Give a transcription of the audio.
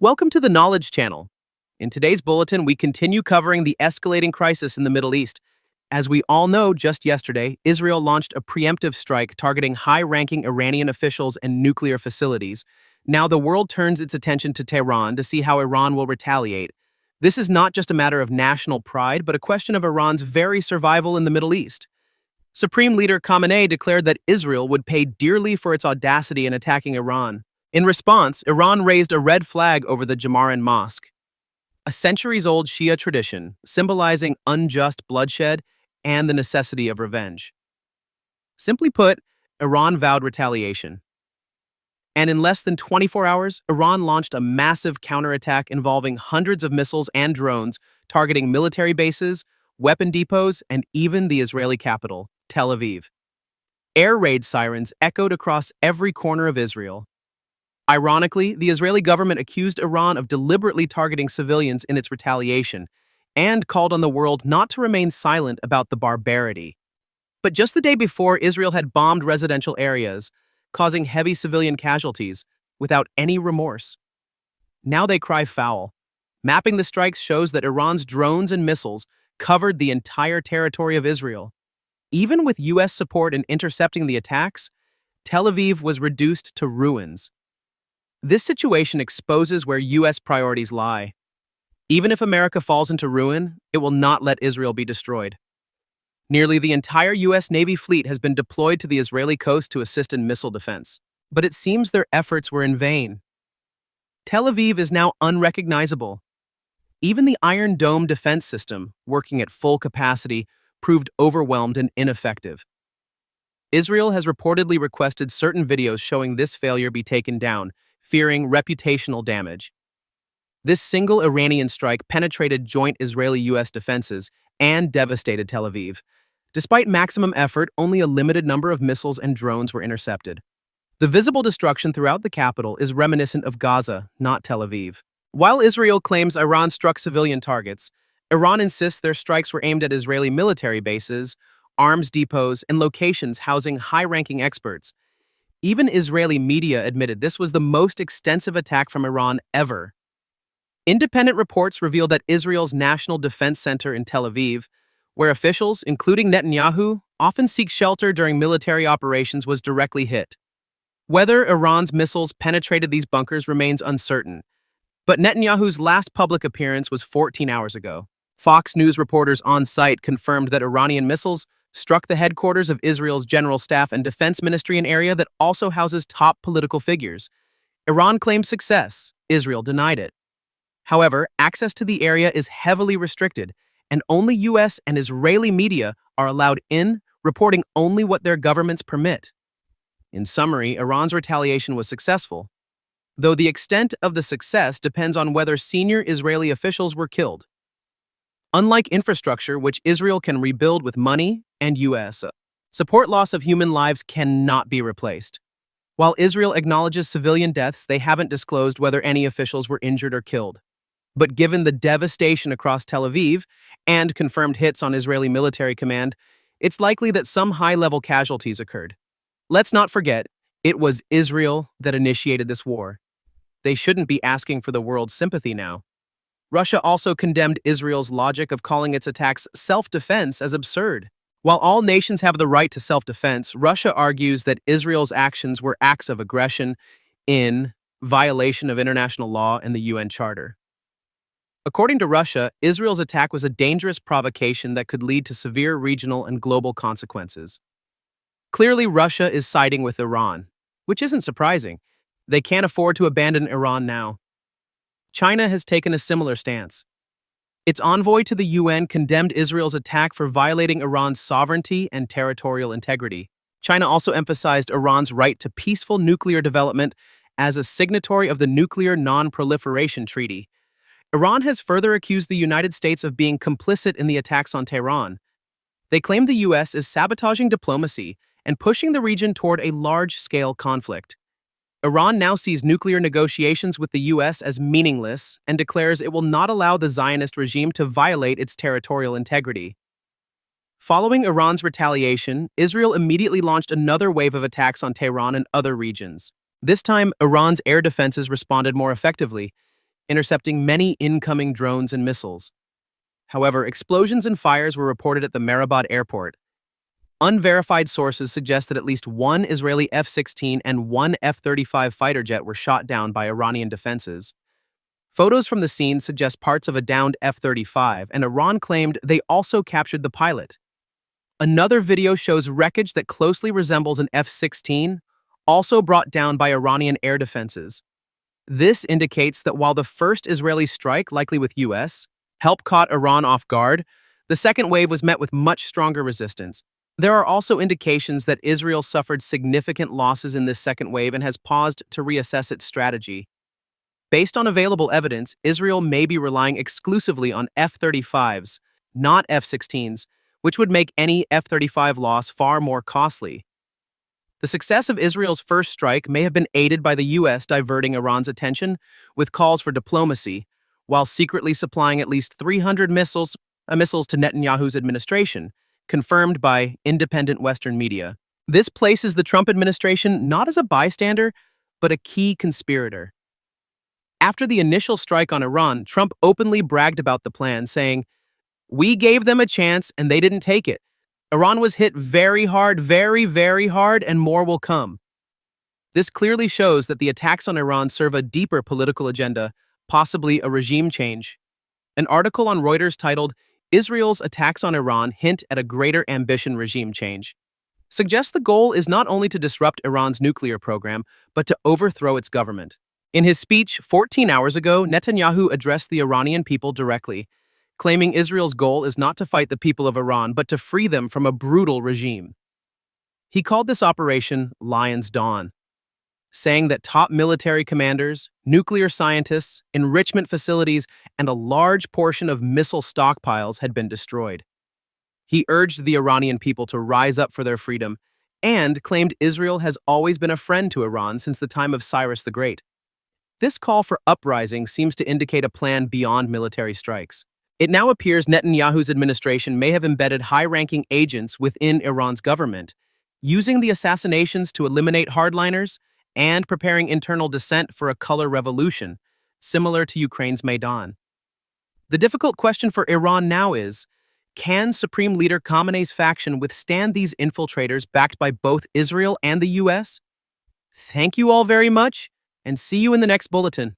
Welcome to the Knowledge Channel. In today's bulletin, we continue covering the escalating crisis in the Middle East. As we all know, just yesterday, Israel launched a preemptive strike targeting high-ranking Iranian officials and nuclear facilities. Now the world turns its attention to Tehran to see how Iran will retaliate. This is not just a matter of national pride, but a question of Iran's very survival in the Middle East. Supreme Leader Khamenei declared that Israel would pay dearly for its audacity in attacking Iran. In response, Iran raised a red flag over the Jamaran Mosque, a centuries-old Shia tradition symbolizing unjust bloodshed and the necessity of revenge. Simply put, Iran vowed retaliation. And in less than 24 hours, Iran launched a massive counterattack involving hundreds of missiles and drones targeting military bases, weapon depots, and even the Israeli capital, Tel Aviv. Air raid sirens echoed across every corner of Israel. Ironically, the Israeli government accused Iran of deliberately targeting civilians in its retaliation and called on the world not to remain silent about the barbarity. But just the day before, Israel had bombed residential areas, causing heavy civilian casualties without any remorse. Now they cry foul. Mapping the strikes shows that Iran's drones and missiles covered the entire territory of Israel. Even with U.S. support in intercepting the attacks, Tel Aviv was reduced to ruins. This situation exposes where U.S. priorities lie. Even if America falls into ruin, it will not let Israel be destroyed. Nearly the entire U.S. Navy fleet has been deployed to the Israeli coast to assist in missile defense, but it seems their efforts were in vain. Tel Aviv is now unrecognizable. Even the Iron Dome defense system, working at full capacity, proved overwhelmed and ineffective. Israel has reportedly requested certain videos showing this failure be taken down, fearing reputational damage. This single Iranian strike penetrated joint Israeli-U.S. defenses and devastated Tel Aviv. Despite maximum effort, only a limited number of missiles and drones were intercepted. The visible destruction throughout the capital is reminiscent of Gaza, not Tel Aviv. While Israel claims Iran struck civilian targets, Iran insists their strikes were aimed at Israeli military bases, arms depots, and locations housing high-ranking experts. Even Israeli media admitted this was the most extensive attack from Iran ever. Independent reports reveal that Israel's National Defense Center in Tel Aviv, where officials, including Netanyahu, often seek shelter during military operations, was directly hit. Whether Iran's missiles penetrated these bunkers remains uncertain, but Netanyahu's last public appearance was 14 hours ago. Fox News reporters on site confirmed that Iranian missiles struck the headquarters of Israel's General Staff and Defense Ministry, an area that also houses top political figures. Iran claimed success. Israel denied it. However, access to the area is heavily restricted, and only U.S. and Israeli media are allowed in, reporting only what their governments permit. In summary, Iran's retaliation was successful, though the extent of the success depends on whether senior Israeli officials were killed. Unlike infrastructure, which Israel can rebuild with money and U.S. support, loss of human lives cannot be replaced. While Israel acknowledges civilian deaths, they haven't disclosed whether any officials were injured or killed. But given the devastation across Tel Aviv and confirmed hits on Israeli military command, it's likely that some high-level casualties occurred. Let's not forget, it was Israel that initiated this war. They shouldn't be asking for the world's sympathy now. Russia also condemned Israel's logic of calling its attacks self-defense as absurd. While all nations have the right to self-defense, Russia argues that Israel's actions were acts of aggression in violation of international law and the UN Charter. According to Russia, Israel's attack was a dangerous provocation that could lead to severe regional and global consequences. Clearly, Russia is siding with Iran, which isn't surprising. They can't afford to abandon Iran now. China has taken a similar stance. Its envoy to the UN condemned Israel's attack for violating Iran's sovereignty and territorial integrity. China also emphasized Iran's right to peaceful nuclear development as a signatory of the Nuclear Non-Proliferation Treaty. Iran has further accused the United States of being complicit in the attacks on Tehran. They claim the U.S. is sabotaging diplomacy and pushing the region toward a large-scale conflict. Iran now sees nuclear negotiations with the U.S. as meaningless and declares it will not allow the Zionist regime to violate its territorial integrity. Following Iran's retaliation, Israel immediately launched another wave of attacks on Tehran and other regions. This time, Iran's air defenses responded more effectively. intercepting many incoming drones and missiles. However, explosions and fires were reported at the Mehrabad airport. Unverified sources suggest that at least one Israeli F-16 and one F-35 fighter jet were shot down by Iranian defenses. Photos from the scene suggest parts of a downed F-35, and Iran claimed they also captured the pilot. Another video shows wreckage that closely resembles an F-16, also brought down by Iranian air defenses. This indicates that while the first Israeli strike, likely with U.S., help caught Iran off guard, the second wave was met with much stronger resistance. There are also indications that Israel suffered significant losses in this second wave and has paused to reassess its strategy. Based on available evidence, Israel may be relying exclusively on F-35s, not F-16s, which would make any F-35 loss far more costly. The success of Israel's first strike may have been aided by the U.S. diverting Iran's attention with calls for diplomacy, while secretly supplying at least 300 missiles to Netanyahu's administration, confirmed by independent Western media. This places the Trump administration not as a bystander, but a key conspirator. After the initial strike on Iran, Trump openly bragged about the plan, saying, "We gave them a chance and they didn't take it. Iran was hit very hard, very, very hard, and more will come." This clearly shows that the attacks on Iran serve a deeper political agenda, possibly a regime change. An article on Reuters titled, "Israel's Attacks on Iran Hint at a Greater Ambition Regime Change," suggests the goal is not only to disrupt Iran's nuclear program, but to overthrow its government. In his speech 14 hours ago, Netanyahu addressed the Iranian people directly, claiming Israel's goal is not to fight the people of Iran, but to free them from a brutal regime. He called this operation Lion's Dawn, saying that top military commanders, nuclear scientists, enrichment facilities, and a large portion of missile stockpiles had been destroyed. He urged the Iranian people to rise up for their freedom and claimed Israel has always been a friend to Iran since the time of Cyrus the Great. This call for uprising seems to indicate a plan beyond military strikes. It now appears Netanyahu's administration may have embedded high-ranking agents within Iran's government, using the assassinations to eliminate hardliners and preparing internal dissent for a color revolution, similar to Ukraine's Maidan. The difficult question for Iran now is, can Supreme Leader Khamenei's faction withstand these infiltrators backed by both Israel and the U.S.? Thank you all very much, and see you in the next bulletin.